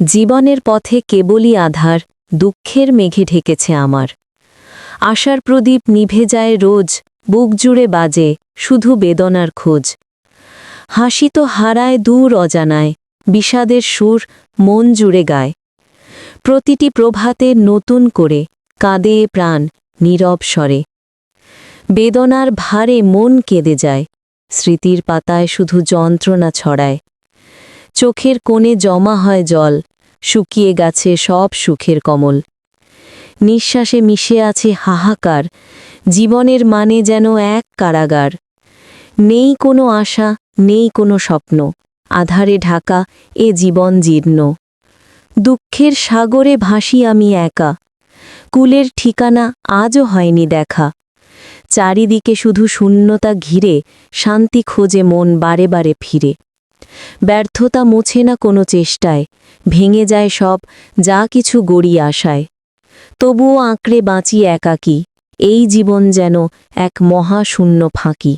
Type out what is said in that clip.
জীবনের পথে কেবলই আধার, দুঃখের মেঘে ঢেকেছে আমার। আশার প্রদীপ নিভে যায় রোজ, বুক জুড়ে বাজে শুধু বেদনার খোঁজ। হাসি তো হারায় দূর অজানায়, বিষাদের সুর মন জুড়ে গায়। প্রতিটি প্রভাতে নতুন করে কাঁদে এ প্রাণ নীরব স্বরে। বেদনার ভারে মন কেঁদে যায়, স্মৃতির পাতায় শুধু যন্ত্রণা ছড়ায়। চোখের কোণে জমা হয় জল, শুকিয়ে গেছে সব সুখের কমল। নিঃশ্বাসে মিশে আছে হাহাকার, জীবনের মানে যেন এক কারাগার। নেই কোনো আশা, নেই কোনো স্বপ্ন, আধারে ঢাকা এ জীবন জীর্ণ। দুঃখের সাগরে ভাসি আমি একা, কুলের ঠিকানা আজও হয়নি দেখা। চারিদিকে শুধু শূন্যতা ঘিরে, শান্তি খোঁজে মন বারে বারে ফিরে। ব্যর্থতা মুছে না কোনো চেষ্টায়, ভেঙে যায় সব যা কিছু গড়ি আশায়। তবুও আঁকড়ে বাঁচি একাকী, এই জীবন যেন এক মহাশূন্য ফাঁকি।